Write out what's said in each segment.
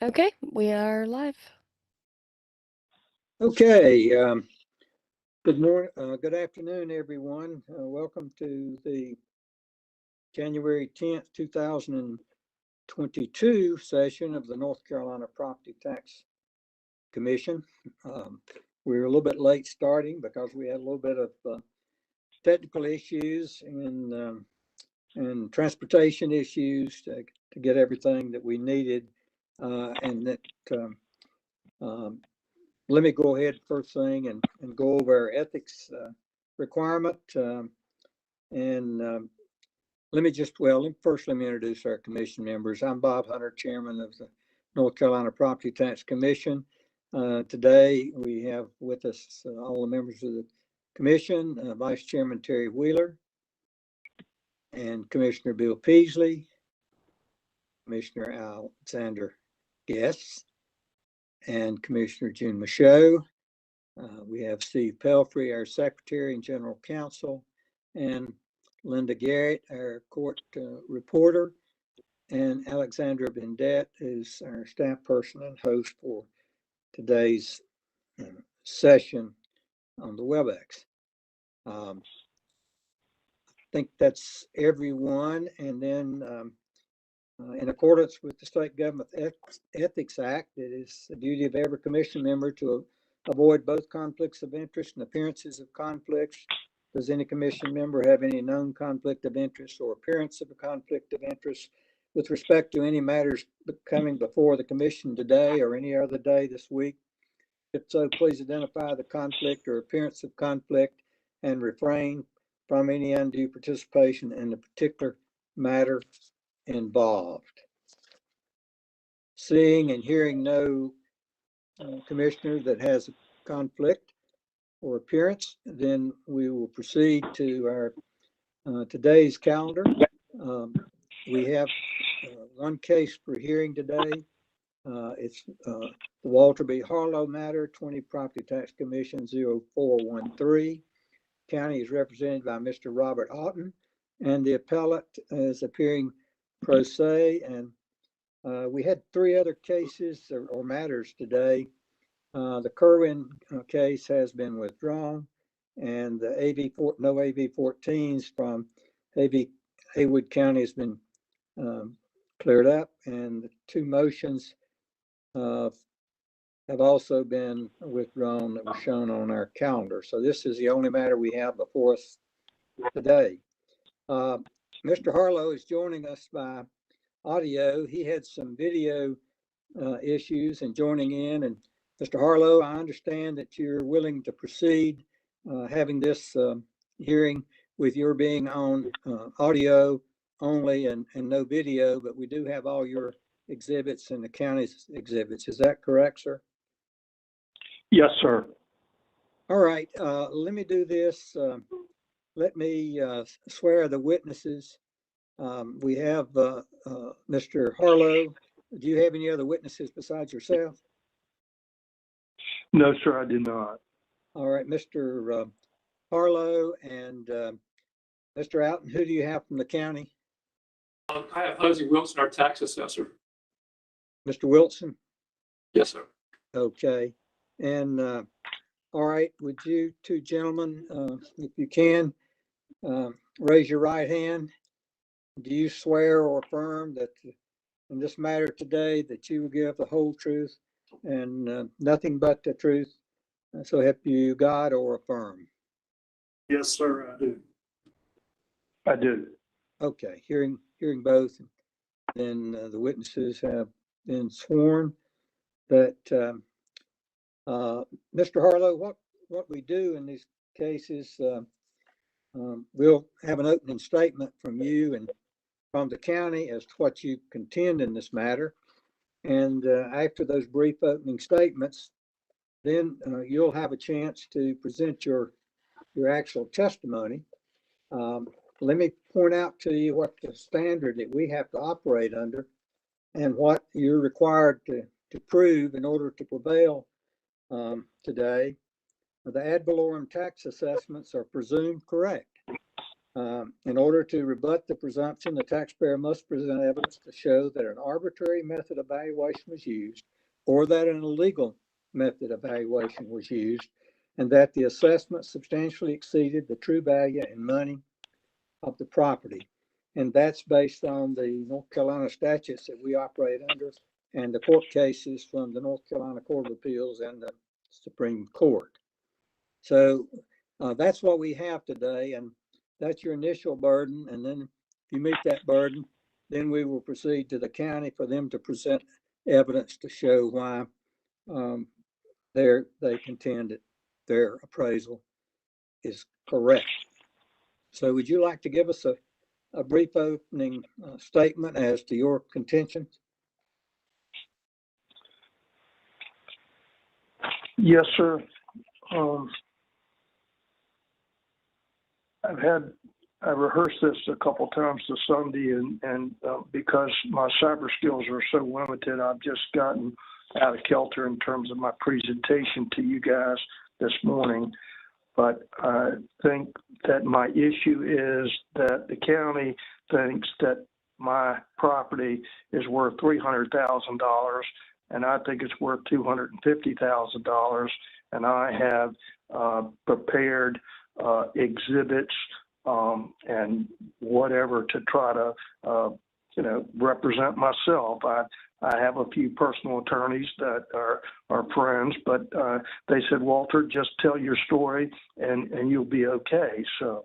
Okay, we are live. Okay, good morning, good afternoon, everyone. Welcome to the January 10th, 2022 session of the North Carolina Property Tax Commission. We're a little bit late starting because we had a little bit of technical issues and transportation issues to get everything that we needed, and that let me go ahead first thing and go over our ethics requirement. Let me first let me introduce our commission members. I'm Bob Hunter, chairman of the North Carolina Property Tax Commission. Today we have with us all the members of the commission, Vice Chairman Terry Wheeler and Commissioner Bill Peasley, Commissioner Alexander Guest, and Commissioner June Michaud. We have Steve Pelfrey, our secretary and general counsel, and Linda Garrett, our court reporter, and Alexandra Bendette is our staff person and host for today's session on the WebEx. I think that's everyone. And then in accordance with the State Government Ethics Act, it is the duty of every commission member to avoid both conflicts of interest and appearances of conflicts. Does any commission member have any known conflict of interest or appearance of a conflict of interest with respect to any matters coming before the commission today or any other day this week? If so, please identify the conflict or appearance of conflict and refrain from any undue participation in the particular matter involved. Seeing and hearing no commissioner that has a conflict or appearance, then we will proceed to our today's calendar. We have one case for hearing today. It's the Walter B. Harlow matter, 20 Property Tax Commission 0413. County is represented by Mr. Robert Otten, and the appellate is appearing pro se. And we had three other cases or matters today. The Kerwin case has been withdrawn, and the no AV-14s from Haywood County has been cleared up, and the two motions have also been withdrawn that were shown on our calendar. So this is the only matter we have before us today. Mr. Harlow is joining us by audio. He had some video issues and joining in. And Mr. Harlow, I understand that you're willing to proceed having this hearing with your being on audio only and no video, but we do have all your exhibits and the county's exhibits. Is that correct, sir? Yes, sir. All right, let me do this. Let me swear the witnesses. We have Mr. Harlow. Do you have any other witnesses besides yourself? No, sir, I do not. All right, Mr. Harlow and Mr. Outen, who do you have from the county? I have Hosey Wilson, our tax assessor. Mr. Wilson? Yes, sir. Okay. And all right, would you two gentlemen, if you can, raise your right hand. Do you swear or affirm that in this matter today that you will give the whole truth and nothing but the truth, so help you God, or affirm? Yes, sir, I do. I do. Okay, hearing both, then the witnesses have been sworn. That Mr. Harlow, what we do in these cases, we'll have an opening statement from you and from the county as to what you contend in this matter. And after those brief opening statements, then you'll have a chance to present your actual testimony. Let me point out to you what the standard that we have to operate under and what you're required to prove in order to prevail today. The ad valorem tax assessments are presumed correct. In order to rebut the presumption, the taxpayer must present evidence to show that an arbitrary method of valuation was used or that an illegal method of valuation was used, and that the assessment substantially exceeded the true value in money of the property. And that's based on the North Carolina statutes that we operate under and the court cases from the North Carolina Court of Appeals and the Supreme Court. So that's what we have today, and that's your initial burden. And then if you meet that burden, then we will proceed to the county for them to present evidence to show why they contend that their appraisal is correct. So would you like to give us a brief opening statement as to your contentions? Yes, sir. I rehearsed this a couple times this Sunday, and because my cyber skills are so limited, I've just gotten out of kilter in terms of my presentation to you guys this morning. But I think that my issue is that the county thinks that my property is worth $300,000, and I think it's worth $250,000, and I have prepared exhibits and whatever to try to represent myself. I have a few personal attorneys that are friends, but they said, Walter, just tell your story and you'll be okay. So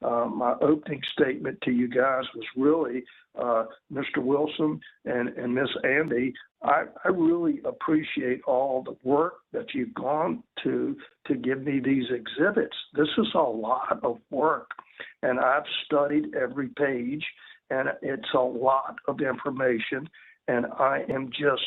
my opening statement to you guys was really, Mr. Wilson and Miss Andy, I really appreciate all the work that you've gone to give me these exhibits. This is a lot of work, and I've studied every page, and it's a lot of information, and I am just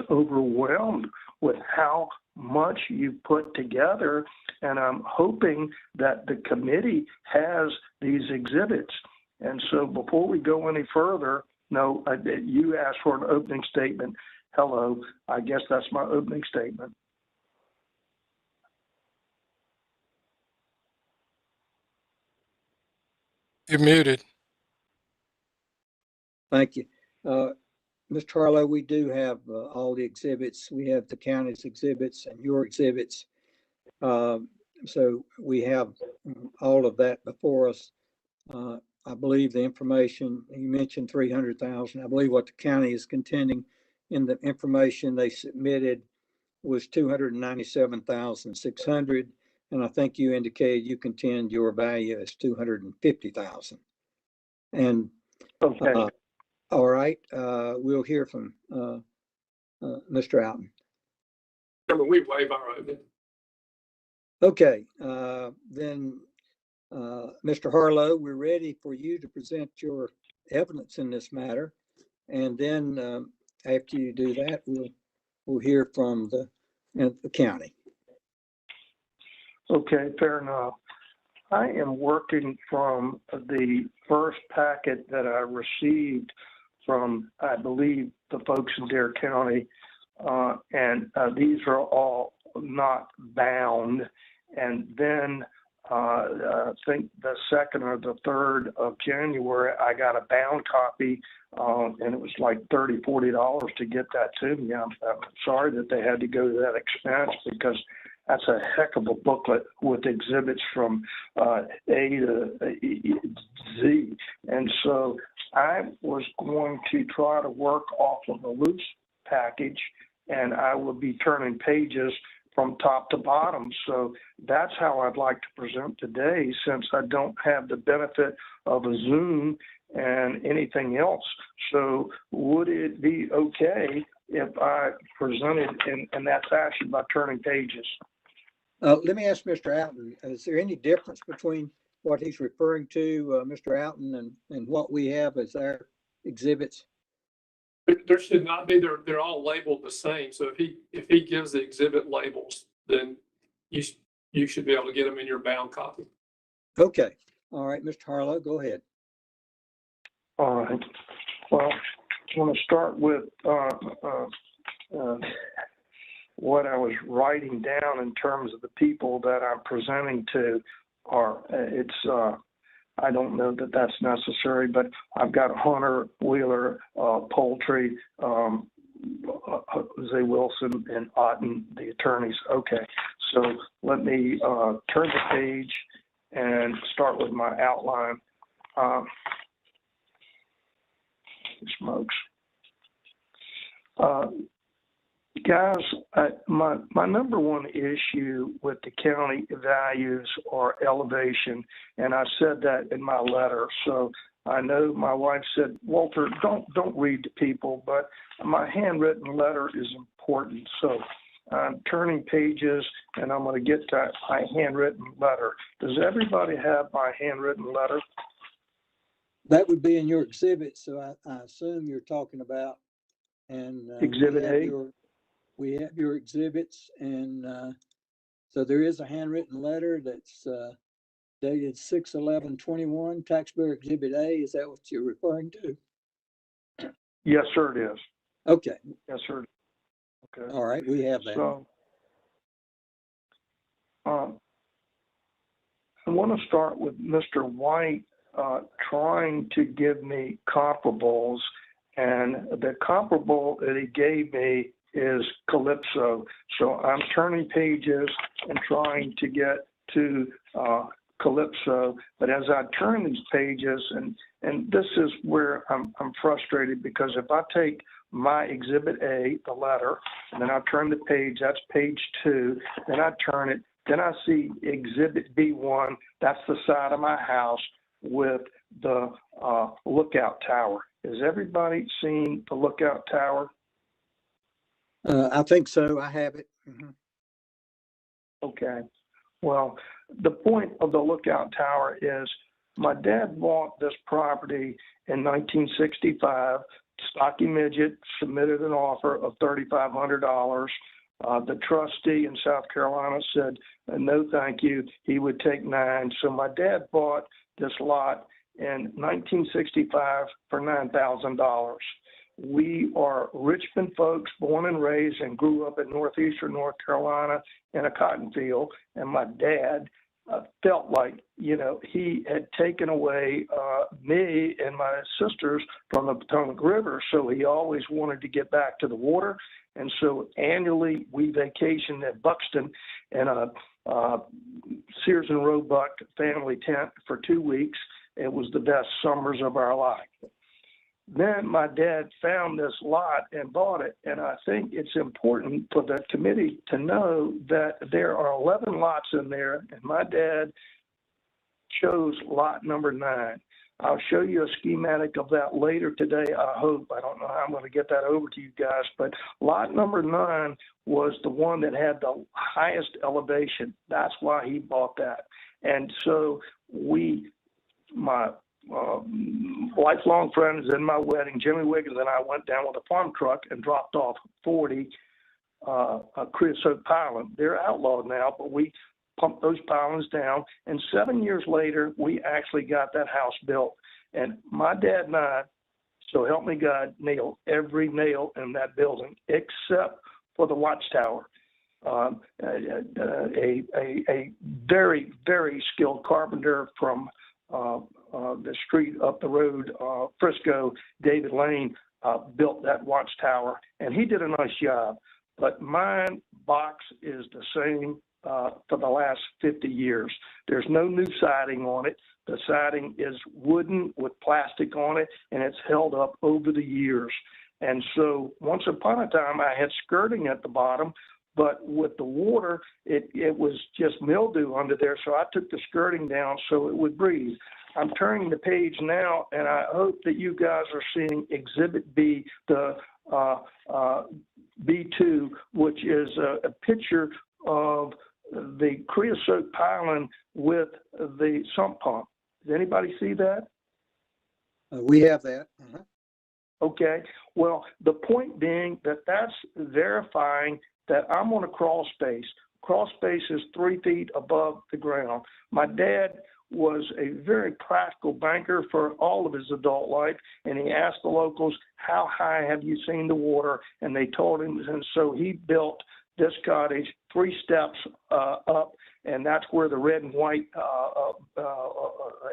overwhelmed with how much you put together, and I'm hoping that the committee has these exhibits. And so before we go any further, no, you asked for an opening statement. Hello, I guess that's my opening statement. You're muted. Thank you. Mr. Harlow, we do have all the exhibits. We have the county's exhibits and your exhibits. So we have all of that before us. I believe the information, you mentioned 300,000. I believe what the county is contending in the information they submitted was 297,600. And I think you indicated you contend your value is 250,000. And okay. All right, we'll hear from Mr. Alton. Remember, we waive our opening. Okay, then Mr. Harlow, we're ready for you to present your evidence in this matter. And then after you do that, we'll hear from the county. Okay, fair enough. I am working from the first packet that I received from, I believe, the folks in Dare County, and these are all not bound. And then I think the 2nd or the 3rd of January, I got a bound copy, and it was like $30, $40 to get that to me. I'm sorry that they had to go to that expense, because that's a heck of a booklet with exhibits from A to Z. And so I was going to try to work off of a loose package, and I will be turning pages from top to bottom. So that's how I'd like to present today, since I don't have the benefit of a Zoom and anything else. So would it be okay if I presented in that fashion by turning pages? Let me ask Mr. Alton, is there any difference between what he's referring to, Mr. Alton, and what we have as our exhibits? There should not be. They're all labeled the same. So if he gives the exhibit labels, then you should be able to get them in your bound copy. Okay. All right, Mr. Harlow, go ahead. All right. Well, I want to start with what I was writing down in terms of the people that I'm presenting to. I don't know that that's necessary, but I've got Hunter, Wheeler, Poultry, Jose Wilson, and Otten, the attorneys. Okay, so let me turn the page and start with my outline. Smokes. Guys, my number one issue with the county values are elevation, and I said that in my letter. So I know my wife said, Walter, don't read to people, but my handwritten letter is important. So I'm turning pages, and I'm going to get to my handwritten letter. Does everybody have my handwritten letter? That would be in your exhibit, so I assume you're talking about, and Exhibit A? we have your exhibits, and so there is a handwritten letter that's dated 6/11/21, Taxpayer Exhibit A. Is that what you're referring to? Yes, sir, it is. Okay, Yes, sir. Okay. all right, we have that. So, I want to start with Mr. White trying to give me comparables, and the comparable that he gave me is Calypso. So I'm turning pages and trying to get to Calypso, but as I turn these pages, and this is where I'm frustrated, because if I take my Exhibit A, the letter, and then I turn the page, that's page 2, then I turn it, then I see Exhibit B1, that's the side of my house with the lookout tower. Has everybody seen the lookout tower? I think so. I have it. Mhm. Okay. Well, the point of the lookout tower is my dad bought this property in 1965. Stocky Midget submitted an offer of $3,500. The trustee in South Carolina said, no, thank you. He would take 9. So my dad bought this lot in 1965 for $9,000. We are Richmond folks, born and raised, and grew up in northeastern North Carolina in a cotton field. And my dad felt like, he had taken away me and my sisters from the Potomac River. So he always wanted to get back to the water. And so annually we vacationed at Buxton in a Sears and Roebuck family tent for 2 weeks. It was the best summers of our life. Then my dad found this lot and bought it, and I think it's important for the committee to know that there are 11 lots in there, and my dad chose lot number 9. I'll show you a schematic of that later today, I hope. I don't know how I'm going to get that over to you guys, but lot number 9 was the one that had the highest elevation. That's why he bought that. And so my lifelong friends in my wedding, Jimmy Wiggins and I went down with a farm truck and dropped off 40 creosote pilings. They're outlawed now, but we pumped those pilings down, and 7 years later, we actually got that house built. And my dad and I, so help me God, nailed every nail in that building except for the watchtower. A very, very skilled carpenter from the street up the road, Frisco, David Lane, built that watchtower, and he did a nice job. But mine box is the same for the last 50 years. There's no new siding on it. The siding is wooden with plastic on it, and it's held up over the years. And so once upon a time, I had skirting at the bottom, but with the water, it was just mildew under there, so I took the skirting down so it would breathe. I'm turning the page now, and I hope that you guys are seeing Exhibit B, the B2, which is a picture of the creosote piling with the sump pump. Does anybody see that? We have that. Uh-huh. Okay. Well, the point being that that's verifying that I'm on a crawl space. Crawl space is 3 feet above the ground. My dad was a very practical banker for all of his adult life, and he asked the locals, how high have you seen the water? And they told him, and so he built this cottage 3 steps up, and that's where the red and white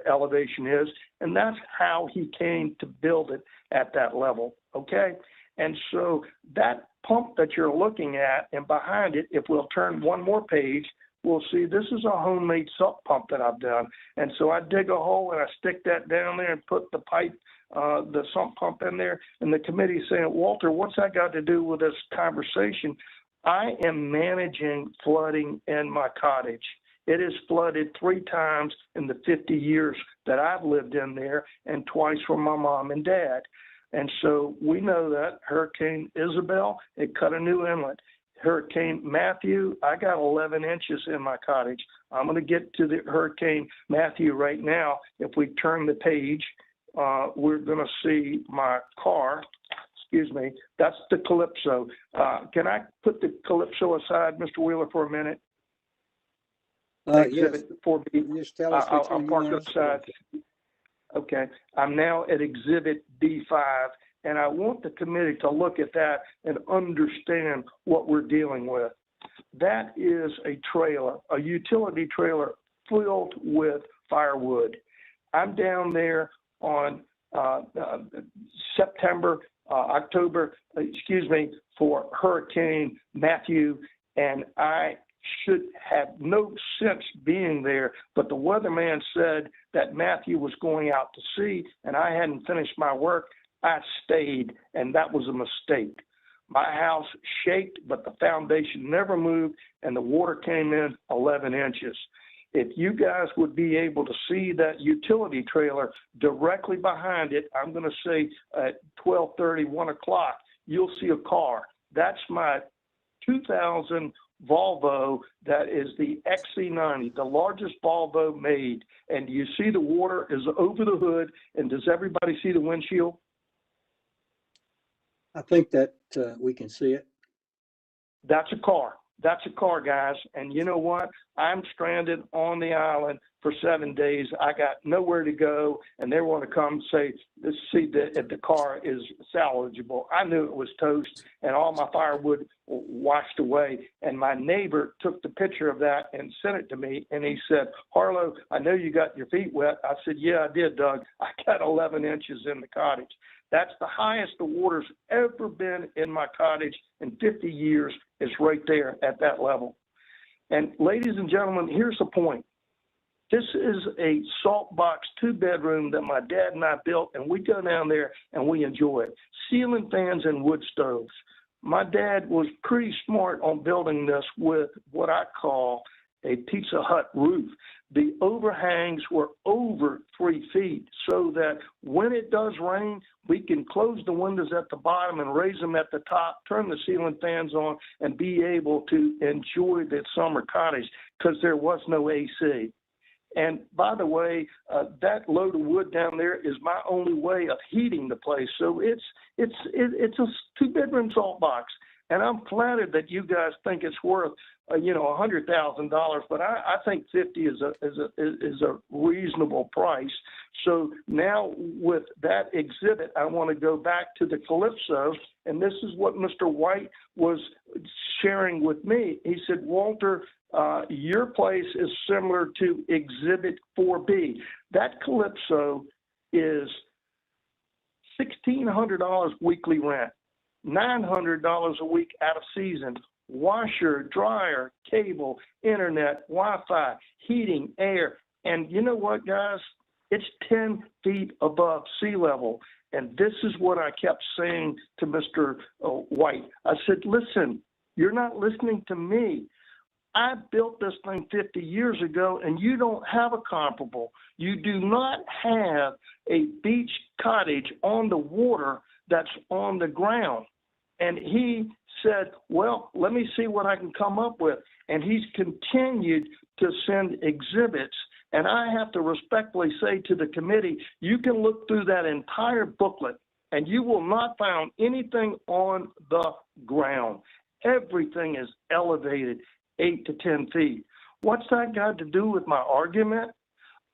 elevation is, and that's how he came to build it at that level, okay? And so that pump that you're looking at, and behind it, if we'll turn one more page, we'll see this is a homemade sump pump that I've done. And so I dig a hole and I stick that down there and put the pipe, the sump pump in there, and the committee's saying, Walter, what's that got to do with this conversation? I am managing flooding in my cottage. It has flooded 3 times in the 50 years that I've lived in there, and twice for my mom and dad. And so we know that Hurricane Isabel, it cut a new inlet. Hurricane Matthew, I got 11 inches in my cottage. I'm going to get to the Hurricane Matthew right now. If we turn the page, we're going to see my car. Excuse me, that's the Calypso. Can I put the Calypso aside, Mr. Wheeler, for a minute? Yes, Exhibit 4B. just tell us which I'll one you park want it us to aside. Okay, I'm now at Exhibit B5, and I want the committee to look at that and understand what we're dealing with. That is a trailer, a utility trailer filled with firewood. I'm down there on October, for Hurricane Matthew, and I should have no sense being there, but the weatherman said that Matthew was going out to sea and I hadn't finished my work. I stayed, and that was a mistake. My house shaked, but the foundation never moved, and the water came in 11 inches. If you guys would be able to see that utility trailer directly behind it, I'm going to say at 12:30, 1 o'clock, you'll see a car. That's my 2000 Volvo. That is the XC90, the largest Volvo made. And you see the water is over the hood, and does everybody see the windshield? I think that we can see it. That's a car. That's a car, guys. And you know what? I'm stranded on the island for 7 days. I got nowhere to go, and they want to come see if the car is salvageable. I knew it was toast, and all my firewood washed away. And my neighbor took the picture of that and sent it to me, and he said, Harlow, I know you got your feet wet. I said, yeah, I did, Doug. I got 11 inches in the cottage. That's the highest the water's ever been in my cottage in 50 years, is right there at that level. And ladies and gentlemen, here's the point. This is a salt box 2-bedroom that my dad and I built, and we go down there and we enjoy it. Ceiling fans and wood stoves. My dad was pretty smart on building this with what I call a Pizza Hut roof. The overhangs were over 3 feet so that when it does rain, we can close the windows at the bottom and raise them at the top, turn the ceiling fans on, and be able to enjoy the summer cottage because there was no AC. And by the way, that load of wood down there is my only way of heating the place. So it's a 2-bedroom salt box. And I'm flattered that you guys think it's worth, $100,000, but I think 50 is a reasonable price. So now with that exhibit, I want to go back to the Calypso, and this is what Mr. White was sharing with me. He said, Walter, your place is similar to Exhibit 4B. That Calypso is $1,600 weekly rent. $900 a week out of season, washer, dryer, cable, internet, Wi-Fi, heating, air. And you know what, guys? It's 10 feet above sea level. And this is what I kept saying to Mr. White. I said, listen, you're not listening to me. I built this thing 50 years ago, and you don't have a comparable. You do not have a beach cottage on the water that's on the ground. And he said, well, let me see what I can come up with. And he's continued to send exhibits. And I have to respectfully say to the committee, you can look through that entire booklet and you will not find anything on the ground. Everything is elevated 8 to 10 feet. What's that got to do with my argument?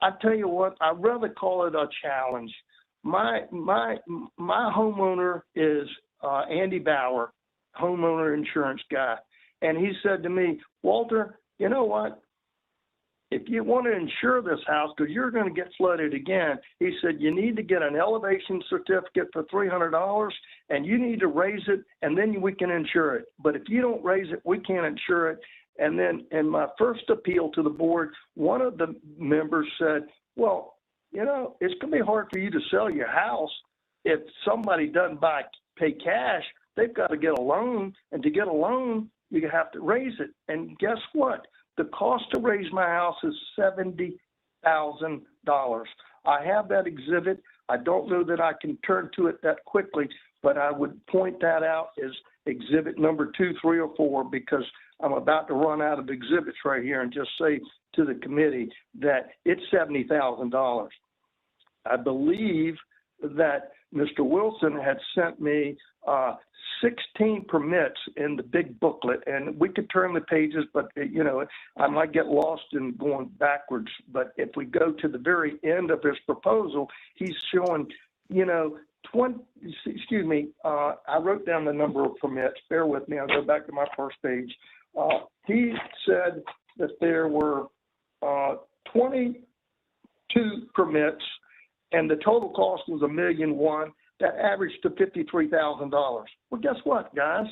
I tell you what, I'd rather call it a challenge. My homeowner is Andy Bauer, homeowner insurance guy. And he said to me, Walter, you know what? if you want to insure this house, because you're going to get flooded again, he said, you need to get an elevation certificate for $300 and you need to raise it and then we can insure it. But if you don't raise it, we can't insure it. And then in my first appeal to the board, one of the members said, well, you know, it's going to be hard for you to sell your house if somebody doesn't pay cash. They've got to get a loan, and to get a loan, you have to raise it. And guess what? The cost to raise my house is $70,000. I have that exhibit. I don't know that I can turn to it that quickly, but I would point that out as exhibit number 2, 3, or 4, because I'm about to run out of exhibits right here and just say to the committee that it's $70,000. I believe that Mr. Wilson had sent me 16 permits in the big booklet, and we could turn the pages, but you know, I might get lost in going backwards. But if we go to the very end of his proposal, he's showing, you know, I wrote down the number of permits. Bear with me. I'll go back to my first page. He said that there were 22 permits, and the total cost was $1.1 million. That averaged to $53,000. Well, guess what, guys?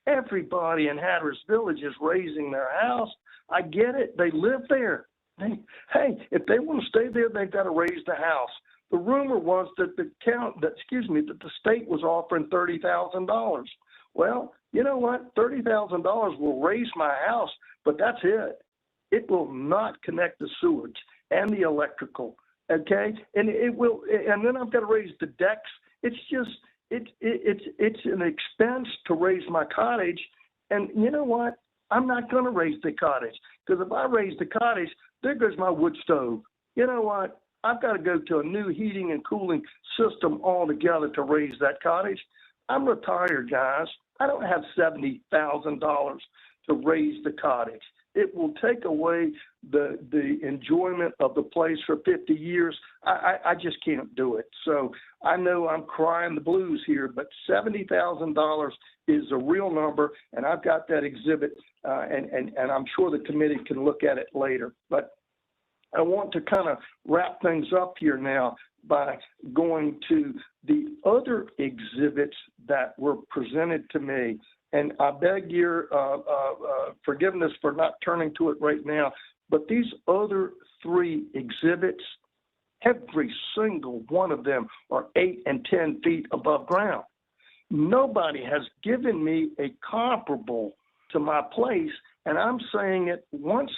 Everybody in Hatteras Village is raising their house. I get it. They live there. Hey, if they want to stay there, they've got to raise the house. The rumor was that the state was offering $30,000. Well, you know what? $30,000 will raise my house, but that's it. It will not connect the sewage and the electrical. Okay, and it will, and then I've got to raise the decks. It's just, it's an expense to raise my cottage. And you know what? I'm not going to raise the cottage, because if I raise the cottage, there goes my wood stove. You know what? I've got to go to a new heating and cooling system altogether to raise that cottage. I'm retired, guys. I don't have $70,000 to raise the cottage. It will take away the enjoyment of the place for 50 years. I just can't do it. So I know I'm crying the blues here, but $70,000 is a real number, and I've got that exhibit, and I'm sure the committee can look at it later. But I want to kind of wrap things up here now by going to the other exhibits that were presented to me. And I beg your forgiveness for not turning to it right now, but these other 3 exhibits, every single one of them are 8 and 10 feet above ground. Nobody has given me a comparable to my place, and I'm saying it once,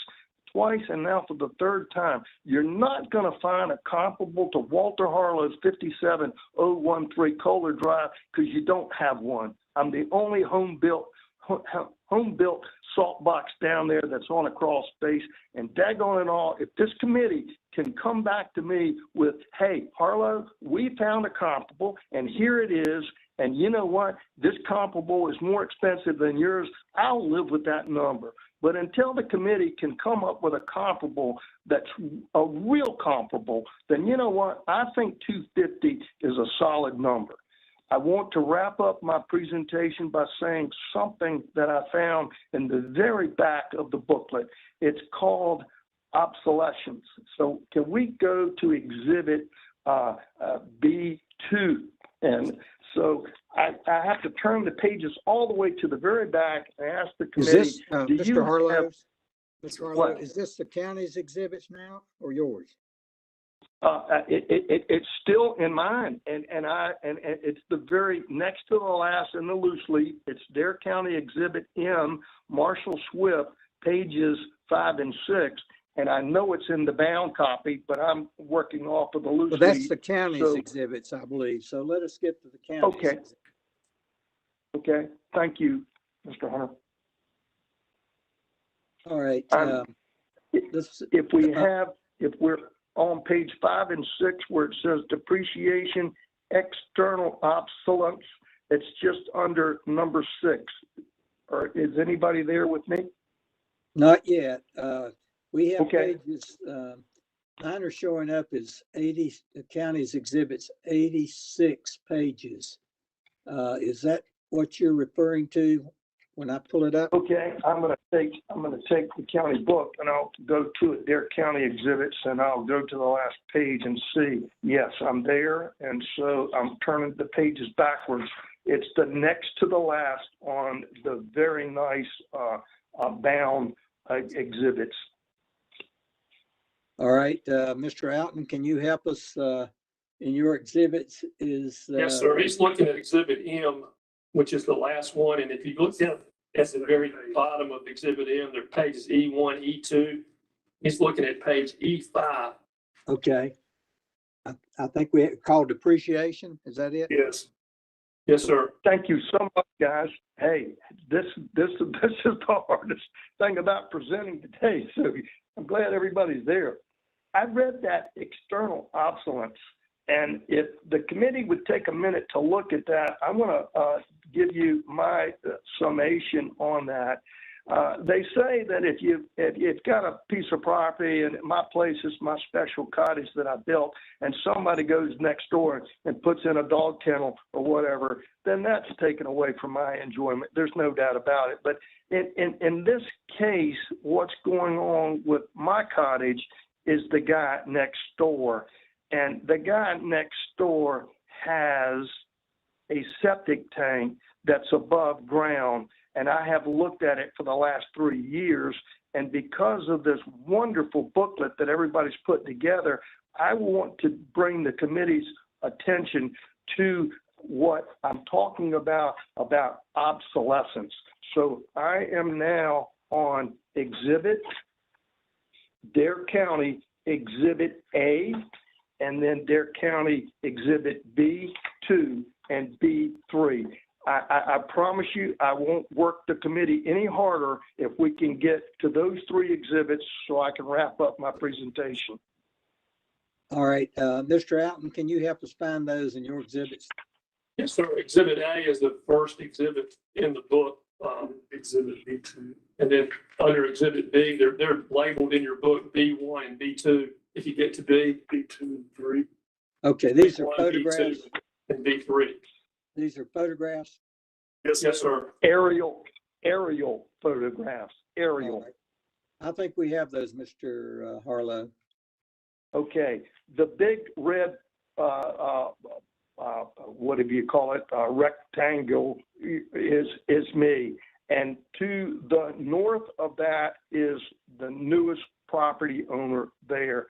twice, and now for the 3rd time. You're not going to find a comparable to Walter Harlow's 57013 Kohler Drive, because you don't have one. I'm the only home-built salt box down there that's on a crawl space. And daggone it all, if this committee can come back to me with, hey, Harlow, we found a comparable, and here it is, and you know what? This comparable is more expensive than yours, I'll live with that number. But until the committee can come up with a comparable that's a real comparable, then you know what? I think 250 is a solid number. I want to wrap up my presentation by saying something that I found in the very back of the booklet. It's called obsolescence. So can we go to exhibit B2? And so I have to turn the pages all the way to the very back and ask the committee. Is this, Mr. Harlow? Mr. Harlow, What? is this the county's exhibits now or yours? It's still in mine, and it's the very next to the last in the loose leaf. It's Dare County Exhibit M, Marshall Swift, pages 5 and 6, and I know it's in the bound copy, but I'm working off of the loose leaf. Well, that's the county's exhibits, I believe. So let us get to the county's. Okay. Exhibit. Okay. Thank you, Mr. Hunter. All right. If we're on page 5 and 6 where it says depreciation, external obsolescence, it's just under number 6. Or is anybody there with me? Not yet. We have Okay. pages, mine are showing up as 80, the county's exhibits, 86 pages. Is that what you're referring to when I pull it up? Okay, I'm gonna take the county book and I'll go to it, their county exhibits, and I'll go to the last page and see, yes, I'm there. And so I'm turning the pages backwards. It's the next to the last on the very nice, bound exhibits. All right, Mr. Alton, can you help us, in your exhibits is? Yes, sir. He's looking at Exhibit M, which is the last one. And if you look down at the very bottom of Exhibit M, there are pages E1, E2. He's looking at page E5. Okay. I think we called depreciation. Is that it? Yes. Yes, sir. Thank you so much, guys. Hey, this is the hardest thing about presenting today, so I'm glad everybody's there. I read that external obsolescence, and if the committee would take a minute to look at that, I want to give you my summation on that. They say that if you've got a piece of property, and my place is my special cottage that I built, and somebody goes next door and puts in a dog kennel or whatever, then that's taken away from my enjoyment. There's no doubt about it. But in this case, what's going on with my cottage is the guy next door. And the guy next door has a septic tank that's above ground. And I have looked at it for the last 3 years. And because of this wonderful booklet that everybody's put together, I want to bring the committee's attention to what I'm talking about obsolescence. So I am now on Exhibit, Dare County Exhibit A, and then Dare County Exhibit B2 and B3. I promise you I won't work the committee any harder if we can get to those 3 exhibits so I can wrap up my presentation. All right, Mr. Alton, can you help us find those in your exhibits? Yes, sir. Exhibit A is the first exhibit in the book, Exhibit B2. and then under Exhibit B, they're labeled in your book B1 and B2. If you get to B, B2 and 3. Okay, these are B1, photographs. B2, and B3. These are photographs. Yes, Yes, sir. Aerial photographs, All aerial. right. I think we have those, Mr. Harlow. Okay, the big red, whatever you call it, rectangle is me. And to the north of that is the newest property owner there.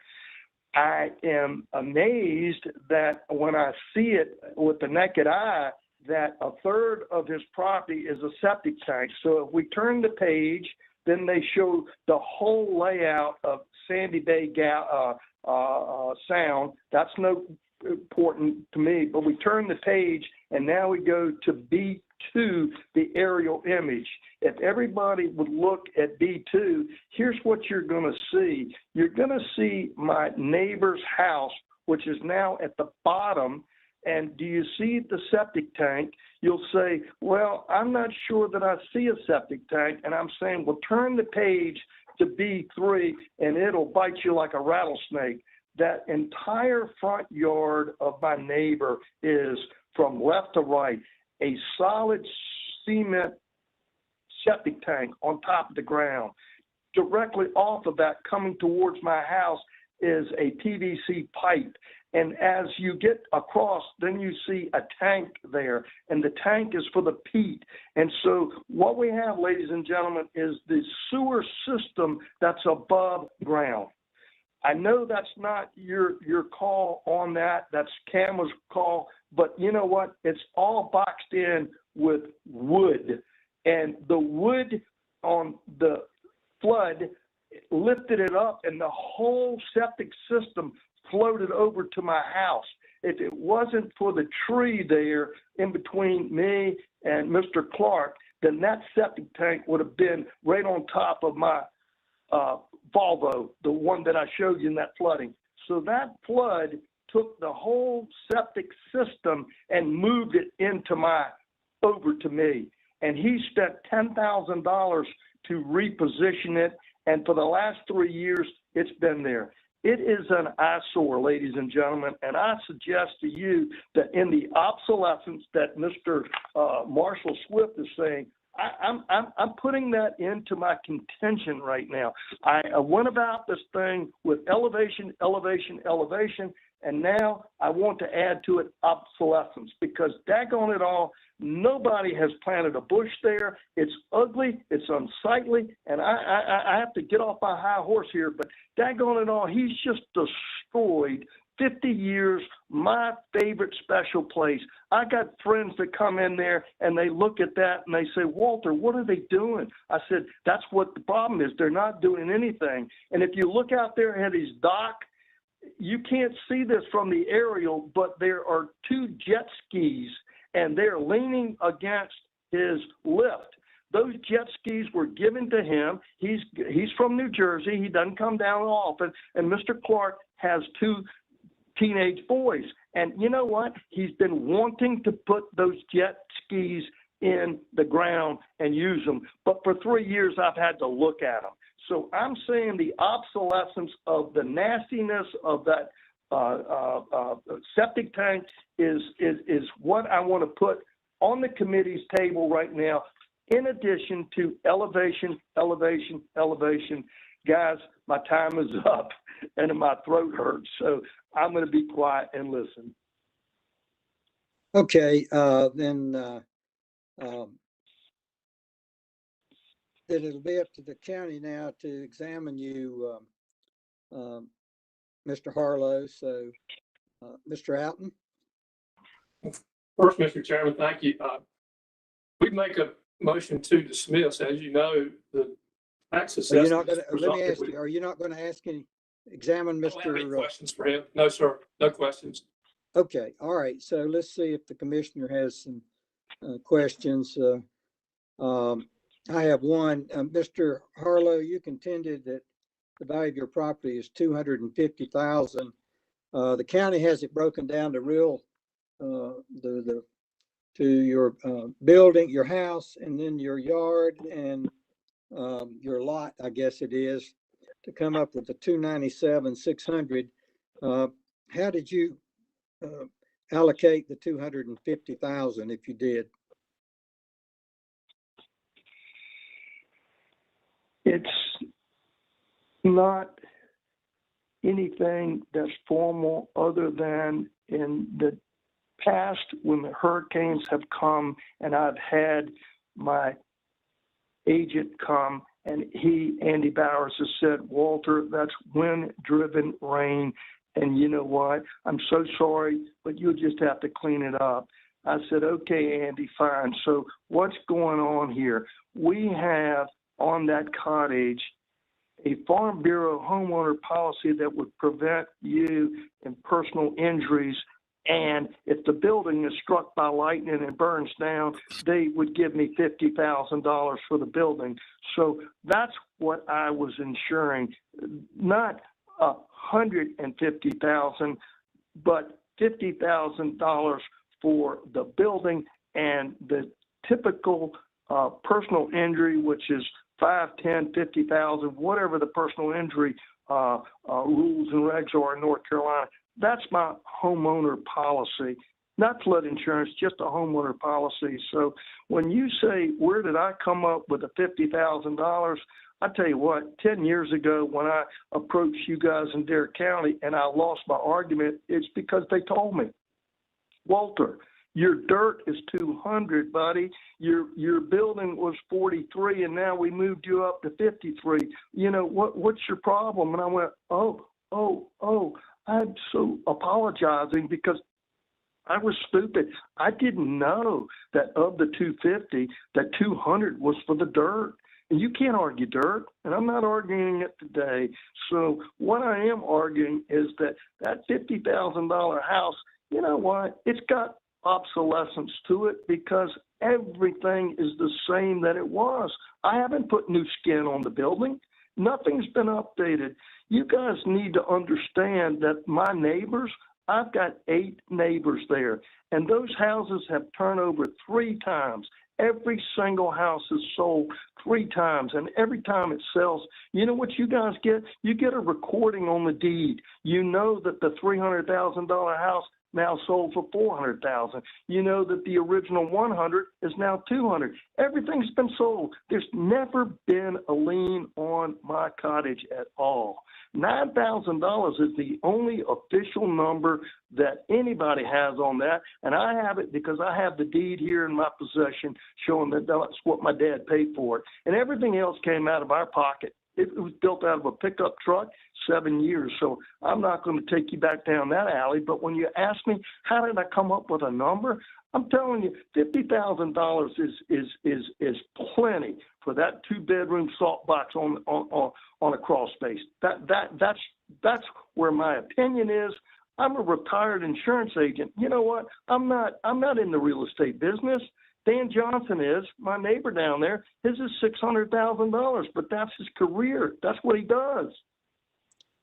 I am amazed that when I see it with the naked eye, that a third of his property is a septic tank. So if we turn the page, then they show the whole layout of Sandy Bay Sound. That's no important to me, but we turn the page and now we go to B2, the aerial image. If everybody would look at B2, here's what you're going to see. You're going to see my neighbor's house, which is now at the bottom. And do you see the septic tank? You'll say, well, I'm not sure that I see a septic tank. And I'm saying, well, turn the page to B3 and it'll bite you like a rattlesnake. That entire front yard of my neighbor is, from left to right, a solid cement septic tank on top of the ground. Directly off of that, coming towards my house, is a PVC pipe. And as you get across, then you see a tank there, and the tank is for the peat. And so what we have, ladies and gentlemen, is the sewer system that's above ground. I know that's not your call on that. That's CAMA's call. But you know what? It's all boxed in with wood. And the wood on the flood lifted it up, and the whole septic system floated over to my house. If it wasn't for the tree there in between me and Mr. Clark, then that septic tank would have been right on top of my Volvo, the one that I showed you in that flooding. So that flood took the whole septic system and moved it over to me. And he spent $10,000 to reposition it. And for the last 3 years, it's been there. It is an eyesore, ladies and gentlemen, and I suggest to you that in the obsolescence that Mr. Marshall Swift is saying, I'm putting that into my contention right now. I went about this thing with elevation, elevation, elevation, and now I want to add to it obsolescence, because daggone it all, nobody has planted a bush there. It's ugly, it's unsightly, and I have to get off my high horse here, but daggone it all, he's just destroyed 50 years, my favorite special place. I got friends that come in there and they look at that and they say, Walter, what are they doing? I said, that's what the problem is. They're not doing anything. And if you look out there at his dock, you can't see this from the aerial, but there are 2 jet skis and they're leaning against his lift. Those jet skis were given to him. He's from New Jersey. He doesn't come down often. And Mr. Clark has 2 teenage boys. And you know what? He's been wanting to put those jet skis in the ground and use them. But for 3 years, I've had to look at them. So I'm saying the obsolescence of the nastiness of that septic tank is what I want to put on the committee's table right now, in addition to elevation, elevation, elevation. Guys, my time is up and my throat hurts, so I'm going to be quiet and listen. Okay, then it'll be up to the county now to examine you, Mr. Harlow. So, Mr. Alton. First, Mr. Chairman, thank you. We make a motion to dismiss. As you know, the tax Are you not assessment. going to, let me ask you, are you not going to ask examine Don't have any Mr. questions for him? No, sir. No questions. Okay, all right. So let's see if the commissioner has some questions. I have one. Mr. Harlow, you contended that the value of your property is $250,000. The county has it broken down to real, to your building, your house, and then your yard and your lot, I guess it is, to come up with the $297,600. How did you allocate the $250,000 if you did? It's not anything that's formal other than in the past when the hurricanes have come and I've had my agent come and Andy Bowers, has said, Walter, that's wind-driven rain. And you know what? I'm so sorry, but you'll just have to clean it up. I said, okay, Andy, fine. So what's going on here? We have on that cottage a Farm Bureau homeowner policy that would prevent you in personal injuries. And if the building is struck by lightning and burns down, they would give me $50,000 for the building. So that's what I was insuring, not $150,000, but $50,000 for the building, and the typical personal injury, which is 5, 10, 50,000, whatever the personal injury rules and regs are in North Carolina. That's my homeowner policy, not flood insurance, just a homeowner policy. So when you say, where did I come up with the $50,000? I tell you what, 10 years ago when I approached you guys in Dare County and I lost my argument, it's because they told me, Walter, your dirt is 200, buddy. Your building was 43, and now we moved you up to 53. You know, what's your problem? And I went, oh, I'm so apologizing because I was stupid. I didn't know that of the 250, that 200 was for the dirt. And you can't argue dirt, and I'm not arguing it today. So what I am arguing is that $50,000 house, you know what? It's got obsolescence to it because everything is the same that it was. I haven't put new skin on the building. Nothing's been updated. You guys need to understand that my neighbors, I've got 8 neighbors there, and those houses have turned over 3 times. Every single house is sold 3 times, and every time it sells, you know what you guys get? You get a recording on the deed. You know that the $300,000 house now sold for 400,000. You know that the original 100 is now 200. Everything's been sold. There's never been a lien on my cottage at all. $9,000 is the only official number that anybody has on that, and I have it because I have the deed here in my possession showing that that's what my dad paid for it. And everything else came out of our pocket. It was built out of a pickup truck, 7 years. So I'm not going to take you back down that alley. But when you ask me, how did I come up with a number? I'm telling you, $50,000 is plenty for that 2-bedroom salt box on a crawl space. That's where my opinion is. I'm a retired insurance agent. You know what? I'm not in the real estate business. Dan Johnson is, my neighbor down there. His is $600,000, but that's his career. That's what he does.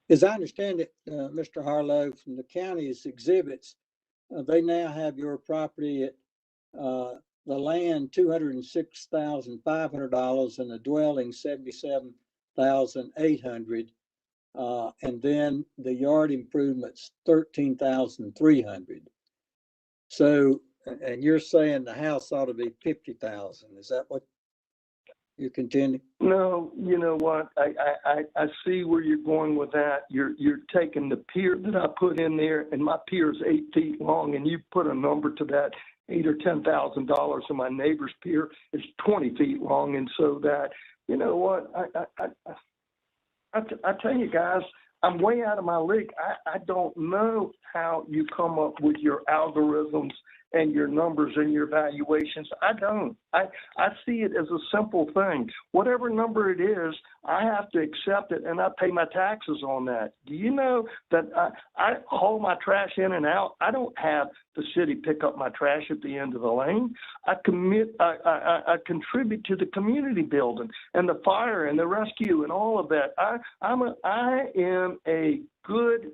As I understand it, Mr. Harlow, from the county's exhibits, they now have your property at the land $206,500 and the dwelling $77,800, and then the yard improvements $13,300. So, and you're saying the house ought to be 50,000. Is that what you're contending? No, you know what? I see where you're going with that. You're taking the pier that I put in there, and my pier is 8 feet long, and you put a number to that, $8,000 or $10,000, and my neighbor's pier is 20 feet long, and so that, you know what? I tell you guys, I'm way out of my league. I don't know how you come up with your algorithms and your numbers and your valuations. I don't. I see it as a simple thing. Whatever number it is, I have to accept it, and I pay my taxes on that. Do you know that I haul my trash in and out? I don't have the city pick up my trash at the end of the lane. I contribute to the community building and the fire and the rescue and all of that. I am a good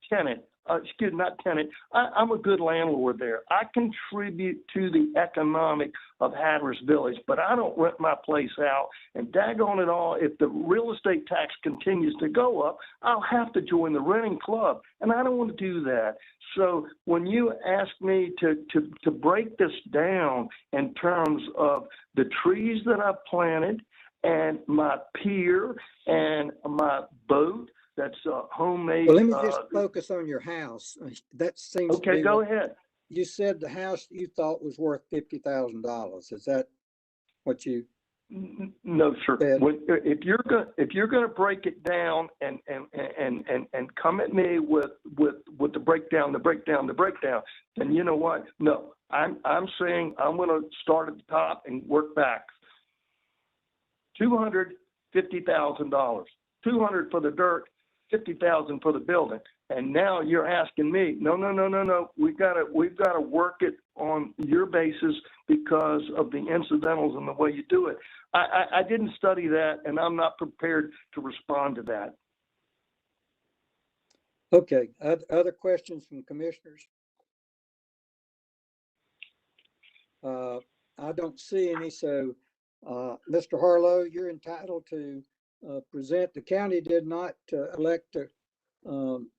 tenant. I'm a good landlord there. I contribute to the economic of Hatteras Village, but I don't rent my place out. And daggone it all, if the real estate tax continues to go up, I'll have to join the renting club, and I don't want to do that. So when you ask me to break this down in terms of the trees that I've planted and my pier and my boat, that's homemade. Well, let me just focus on your house. That seems okay. Go ahead. You said the house you thought was worth $50,000. Is that what you? No, sir. If you're going to break it down and come at me with the breakdown, then you know what? No, I'm saying I'm going to start at the top and work back. $250,000, $200 for the dirt, $50,000 for the building, and now you're asking me, no. We've got to work it on your basis because of the incidentals and the way you do it. I didn't study that, and I'm not prepared to respond to that. Okay. Other questions from commissioners? I don't see any. So, Mr. Harlow, you're entitled to present. The county did not elect to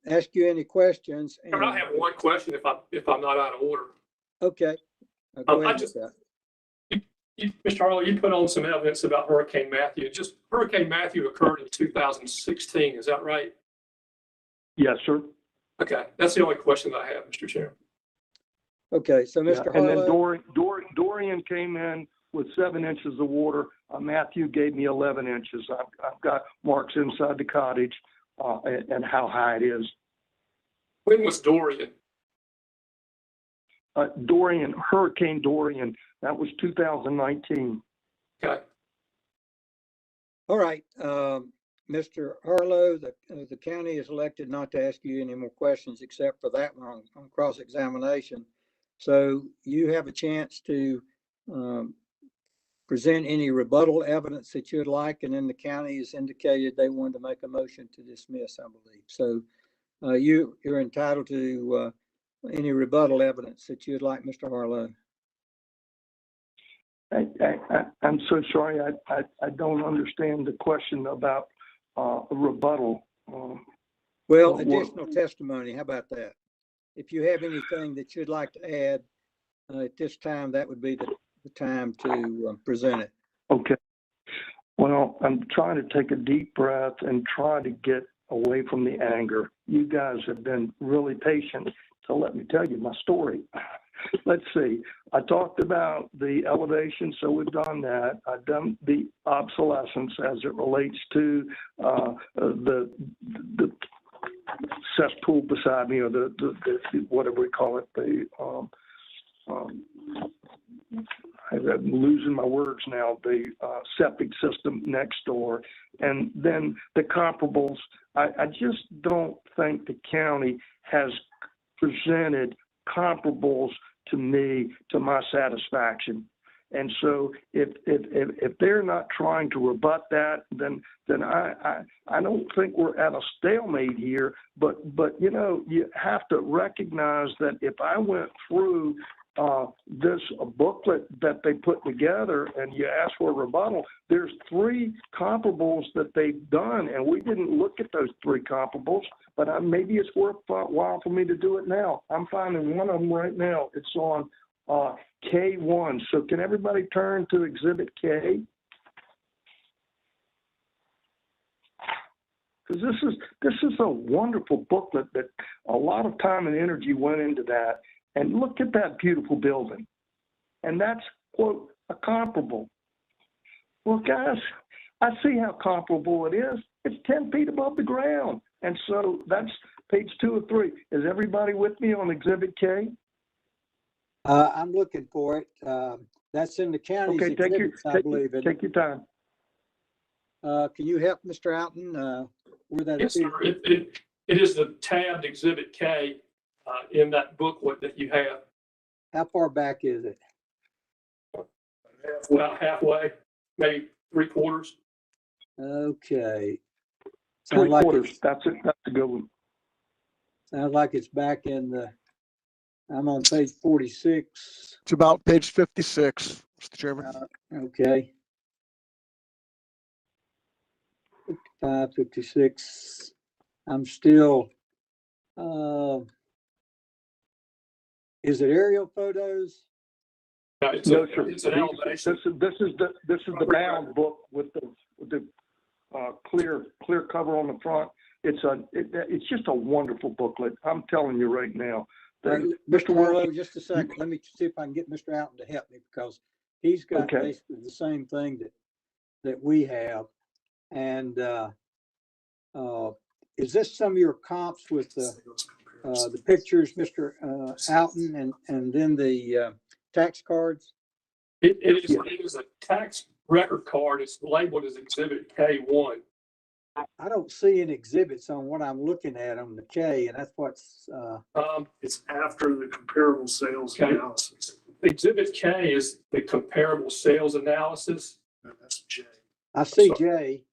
ask you any questions. And I have one question if I'm not out of order. Okay. Go ahead with that. Mr. Harlow, you put on some evidence about Hurricane Matthew. Just Hurricane Matthew occurred in 2016. Is that right? Yes, sir. Okay. That's the only question that I have, Mr. Chairman. Okay. So, Mr. Harlow. And then Dorian came in with 7 inches of water. Matthew gave me 11 inches. I've got marks inside the cottage and how high it is. When was Dorian? Hurricane Dorian. That was 2019. Okay. All right. Mr. Harlow, the county is elected not to ask you any more questions except for that one on cross-examination. So you have a chance to present any rebuttal evidence that you'd like, and then the county has indicated they wanted to make a motion to dismiss, I believe. So you're entitled to any rebuttal evidence that you'd like, Mr. Harlow. I'm so sorry. I don't understand the question about a rebuttal. Well, additional testimony. How about that? if you have anything that you'd like to add at this time, that would be the time to present it. Okay. Well, I'm trying to take a deep breath and try to get away from the anger. You guys have been really patient, so let me tell you my story. Let's see. I talked about the elevation, so we've done that. I've done the obsolescence as it relates to the cesspool beside me, or the whatever we call it, I'm losing my words now, the septic system next door. And then the comparables, I just don't think the county has presented comparables to me, to my satisfaction. And so if they're not trying to rebut that, then I don't think we're at a stalemate here. But you know, you have to recognize that if I went through this booklet that they put together and you ask for a rebuttal, there's 3 comparables that they've done, and we didn't look at those 3 comparables, but maybe it's worthwhile for me to do it now. I'm finding one of them right now. It's on K1. So can everybody turn to Exhibit K? Because this is a wonderful booklet that a lot of time and energy went into that. And look at that beautiful building. And that's, quote, a comparable. Well, guys, I see how comparable it is. It's 10 feet above the ground. And so that's page 2 of 3. Is everybody with me on Exhibit K? I'm looking for it. That's in the county's Okay, exhibits, I believe. take your time. Can you help Mr. Alton where that Yes, is? sir. It is the tabbed Exhibit K in that booklet that you have. How far back is it? About halfway, maybe 3/4. Okay. Sounds 3/4. That's it. That's a good one. Sounds like it's back in the, I'm on page 46. It's about page 56, Mr. Chairman. Okay. 55, 56. I'm still, is it aerial photos? No, it's No, sir. an elevation. This is the bound book with the clear cover on the front. It's just a wonderful booklet. I'm telling you right now. Mr. Marlowe, just a second. Let me see if I can get Mr. Alton to help me, because he's got Okay. basically the same thing that we have. And is this some of your comps with the pictures, Mr. Alton, and then the tax cards? It is a tax record card. It's labeled as Exhibit K1. I don't see any exhibits on what I'm looking at on the K, and that's what's, It's after the comparable sales Okay. analysis. Exhibit K is the comparable sales analysis, That's J. I see Sorry. J.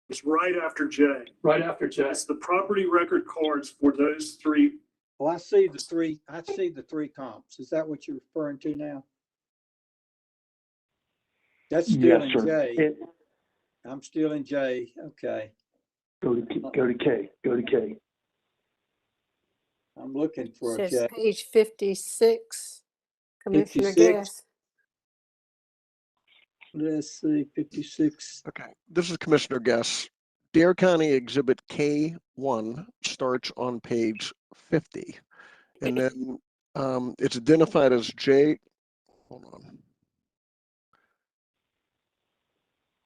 It's right after J. right after J. It's the property record cards for those 3. Well, I see the 3 comps. Is that what you're referring to now? That's still Yes, in sir. J. I'm still in J. Okay. Go to K. Go to K. I'm looking for a Says J. page 56, Commissioner 56. Guest. Let's see, 56. Okay, this is Commissioner Guess. Dare County Exhibit K1 starts on page 50. And then it's identified as J. Hold on.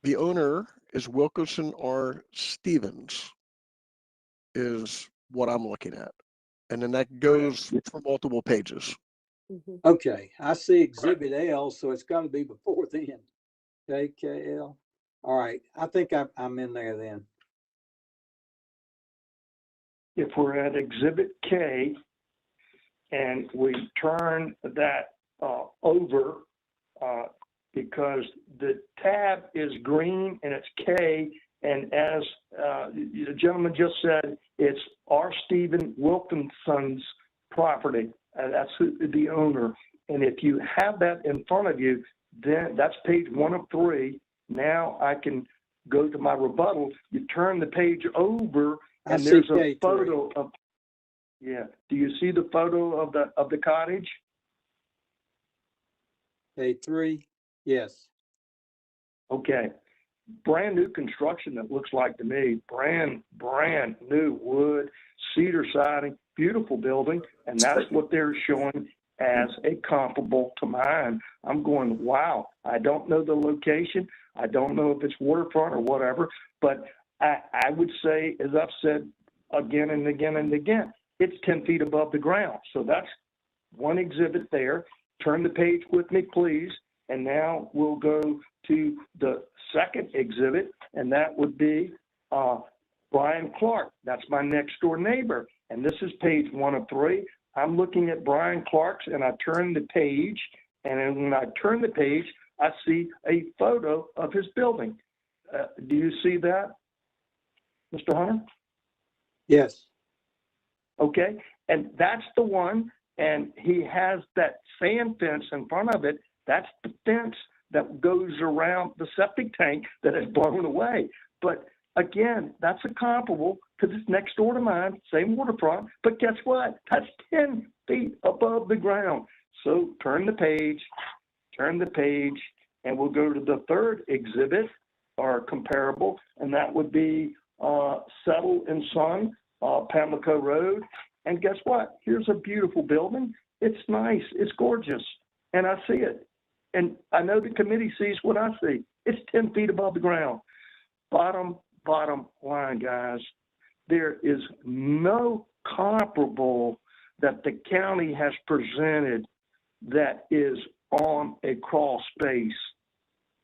The owner is Wilkerson R. Stevens, is what I'm looking at. And then that goes for multiple pages. Mhm. Okay, I see Exhibit L, so it's got to be before then. JKL. All right, I think I'm in there then. If we're at Exhibit K and we turn that over, because the tab is green and it's K, and as the gentleman just said, it's R. Stephen Wilkinson's property. That's the owner. And if you have that in front of you, then that's page 1 of 3. Now I can go to my rebuttal. You turn the page over, I and see there's a K3. photo of Yeah. Do you see the photo of the cottage? A3, yes. Okay. Brand new construction, that looks like to me, brand new wood, cedar siding, beautiful building. And that's what they're showing as a comparable to mine. I'm going, wow, I don't know the location. I don't know if it's waterfront or whatever, but I would say, as I've said again and again and again, it's 10 feet above the ground. So that's one exhibit there. Turn the page with me, please. And now we'll go to the second exhibit, and that would be Brian Clark. That's my next door neighbor. And this is page 1 of 3. I'm looking at Brian Clark's, and I turn the page, and then when I turn the page, I see a photo of his building. Do you see that, Mr. Hunter? Yes. Okay, and that's the one, and he has that sand fence in front of it. That's the fence that goes around the septic tank that is blown away. But again, that's a comparable because it's next door to mine, same waterfront. But guess what? That's 10 feet above the ground. So turn the page, and we'll go to the third exhibit or comparable, and that would be Settle and Son, Pamlico Road. And guess what? Here's a beautiful building. It's nice. It's gorgeous. And I see it. And I know the committee sees what I see. It's 10 feet above the ground. Bottom line, guys, there is no comparable that the county has presented that is on a crawl space.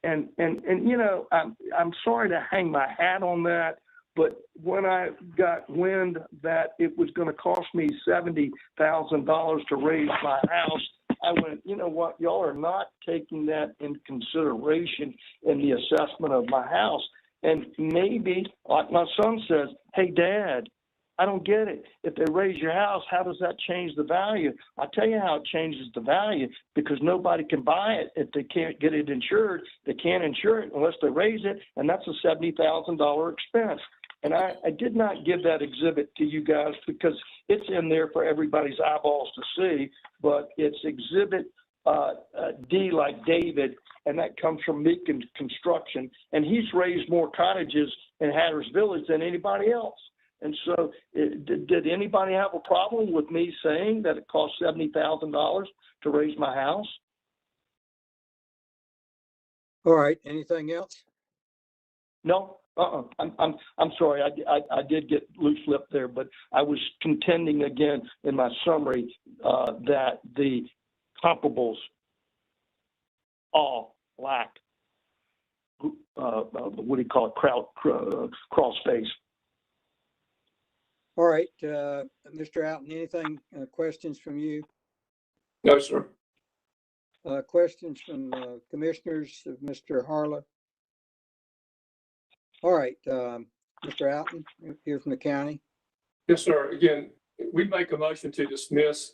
And you know, I'm sorry to hang my hat on that, but when I got wind that it was going to cost me $70,000 to raise my house, I went, you know what, y'all are not taking that into consideration in the assessment of my house. And maybe, like my son says, hey, Dad, I don't get it. If they raise your house, how does that change the value? I'll tell you how it changes the value, because nobody can buy it if they can't get it insured. They can't insure it unless they raise it, and that's a $70,000 expense. And I did not give that exhibit to you guys because it's in there for everybody's eyeballs to see, but it's exhibit D like David, and that comes from Meakin Construction. And he's raised more cottages in Hatteras Village than anybody else. And so did anybody have a problem with me saying that it cost $70,000 to raise my house? All right. Anything else? No. I'm sorry. I did get loose lipped there, but I was contending again in my summary that the comparables all lack what do you call it? Crawl space. All right. Mr. Alton, anything, questions from you? No, sir. Questions from commissioners of Mr. Harlow? All right, Mr. Alton, here from the county. Yes, sir. Again, we make a motion to dismiss.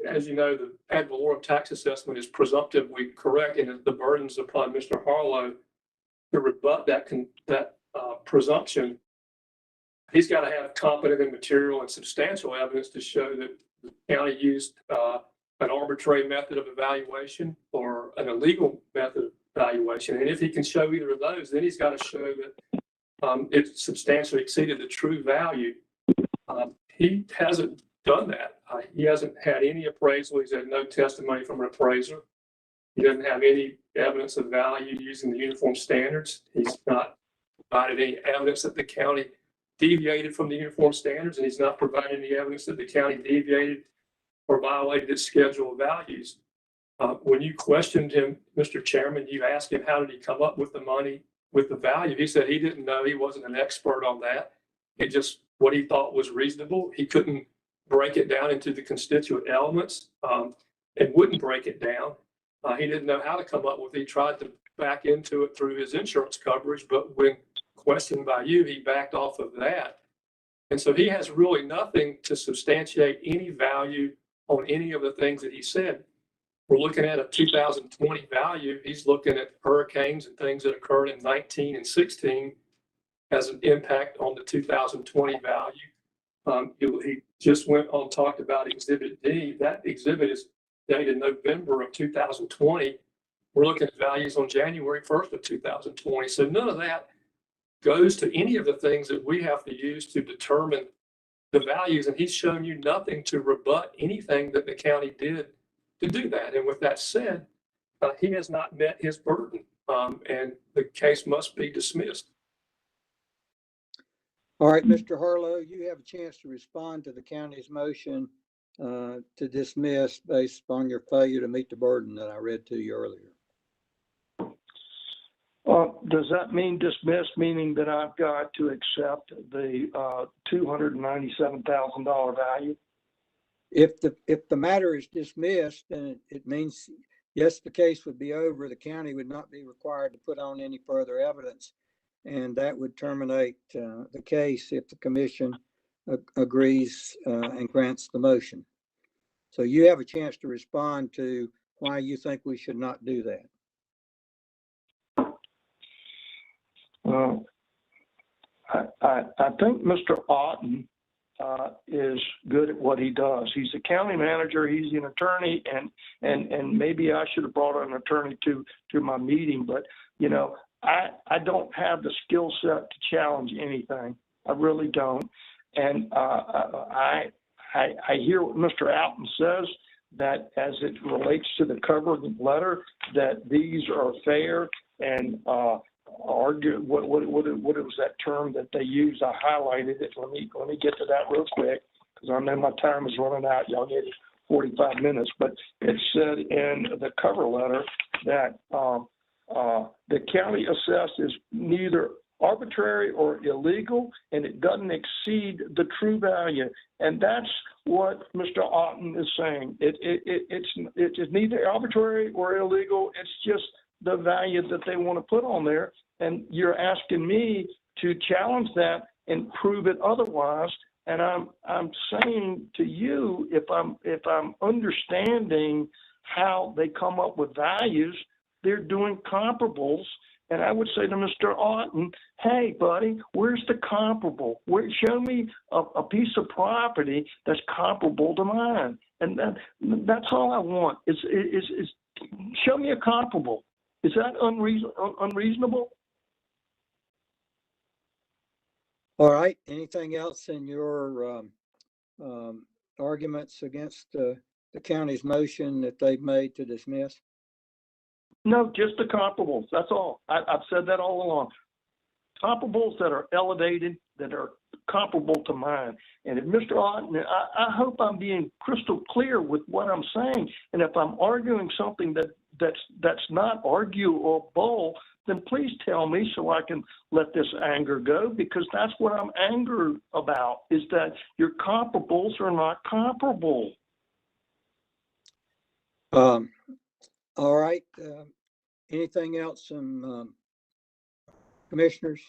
As you know, the ad valorem tax assessment is presumptively correct, and the burden's upon Mr. Harlow to rebut that presumption. He's got to have competent and material and substantial evidence to show that the county used an arbitrary method of evaluation or an illegal method of evaluation. And if he can show either of those, then he's got to show that it substantially exceeded the true value. He hasn't done that. He hasn't had any appraisal. He's had no testimony from an appraiser. He doesn't have any evidence of value using the uniform standards. He's not provided any evidence that the county deviated from the uniform standards, and he's not provided any evidence that the county deviated or violated its schedule of values. When you questioned him, Mr. Chairman, you asked him how did he come up with the money, with the value. He said he didn't know. He wasn't an expert on that. It just what he thought was reasonable. He couldn't break it down into the constituent elements and wouldn't break it down. He didn't know how to come up with it. He tried to back into it through his insurance coverage, but when questioned by you, he backed off of that. And so he has really nothing to substantiate any value on any of the things that he said. We're looking at a 2020 value. He's looking at hurricanes and things that occurred in 19 and 16 as an impact on the 2020 value. He just went on, talked about Exhibit D. That exhibit is dated November of 2020. We're looking at values on January 1st of 2020. So none of that goes to any of the things that we have to use to determine the values. And he's shown you nothing to rebut anything that the county did to do that. And with that said, he has not met his burden, and the case must be dismissed. All right, Mr. Harlow, you have a chance to respond to the county's motion to dismiss based upon your failure to meet the burden that I read to you earlier. Does that mean dismiss, meaning that I've got to accept the $297,000 value? If the matter is dismissed, then it means, yes, the case would be over. The county would not be required to put on any further evidence. And that would terminate the case if the commission agrees and grants the motion. So you have a chance to respond to why you think we should not do that. I think Mr. Otten is good at what he does. He's a county manager, he's an attorney, and maybe I should have brought an attorney to my meeting, but you know, I don't have the skill set to challenge anything. I really don't. And I hear what Mr. Otten says, that as it relates to the cover letter, that these are fair and argue, what was that term that they used? I highlighted it. Let me get to that real quick, because I know my time is running out. Y'all get 45 minutes, but it said in the cover letter that the county assessed is neither arbitrary or illegal, and it doesn't exceed the true value. And that's what Mr. Otten is saying. It's neither arbitrary or illegal. It's just the value that they want to put on there. And you're asking me to challenge that and prove it otherwise. And I'm saying to you, if I'm understanding how they come up with values, they're doing comparables. And I would say to Mr. Otten, hey, buddy, where's the comparable? Show me a piece of property that's comparable to mine. And that's all I want is show me a comparable. Is that unreasonable? All right. Anything else in your arguments against the county's motion that they've made to dismiss? No, just the comparables. That's all. I've said that all along. Comparables that are elevated, that are comparable to mine. And if Mr. Otten, I hope I'm being crystal clear with what I'm saying. And if I'm arguing something that's not arguable, then please tell me so I can let this anger go, because that's what I'm angered about, is that your comparables are not comparable. All right. Anything else from commissioners?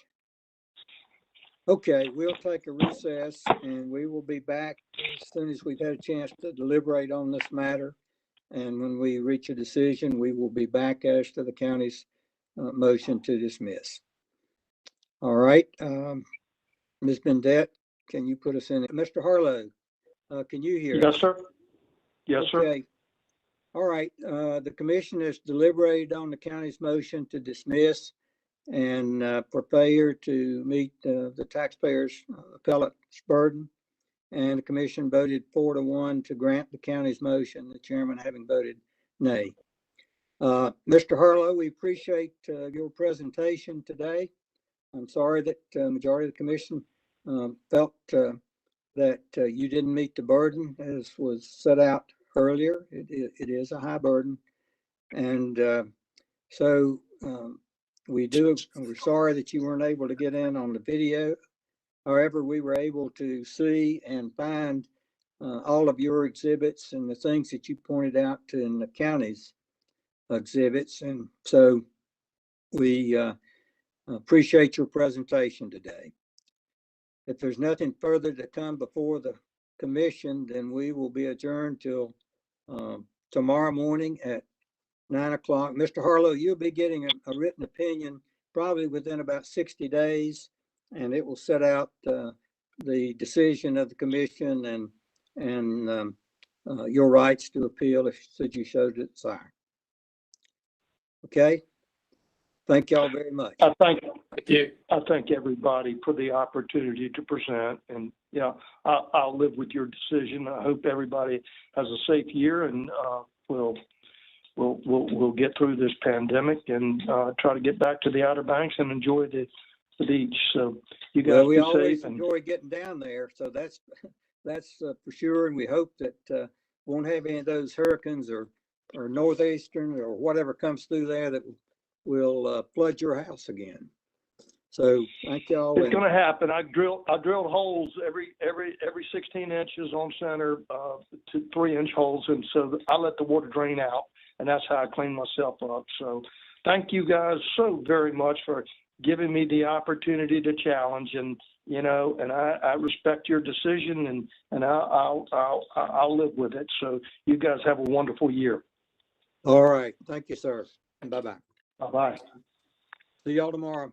Okay, we'll take a recess and we will be back as soon as we've had a chance to deliberate on this matter. And when we reach a decision, we will be back as to the county's motion to dismiss. All right. Ms. Bendette, can you put us in? Mr. Harlow, can you hear us? Yes, sir. Yes, sir. Okay. All right. The commission has deliberated on the county's motion to dismiss and for failure to meet the taxpayers' appellate's burden. And the commission voted 4-1 to grant the county's motion, the chairman having voted nay. Mr. Harlow, we appreciate your presentation today. I'm sorry that the majority of the commission felt that you didn't meet the burden as was set out earlier. It is a high burden. And so we're sorry that you weren't able to get in on the video. However, we were able to see and find all of your exhibits and the things that you pointed out in the county's exhibits. And so we appreciate your presentation today. If there's nothing further to come before the commission, then we will be adjourned till tomorrow morning at 9 o'clock. Mr. Harlow, you'll be getting a written opinion probably within about 60 days, and it will set out the decision of the commission and and your rights to appeal if should you show desire. Okay? Thank y'all very much. I thank Thank you. I thank everybody for the opportunity to present, and yeah, I'll live with your decision. I hope everybody has a safe year, and we'll get through this pandemic and try to get back to the Outer Banks and enjoy the beach. So you guys Well, we be always safe. And enjoy getting down there, so that's for sure. And we hope that won't have any of those hurricanes or northeastern or whatever comes through there that will flood your house again. So thank y'all. it's and- going to happen. I drilled holes every 16 inches on center to 3-inch holes, and so I let the water drain out, and that's how I clean myself up. So thank you guys so very much for giving me the opportunity to challenge, and and I respect your decision, and I'll live with it. So you guys have a wonderful year. All right. Thank you, sir. Bye-bye. Bye bye. See y'all tomorrow.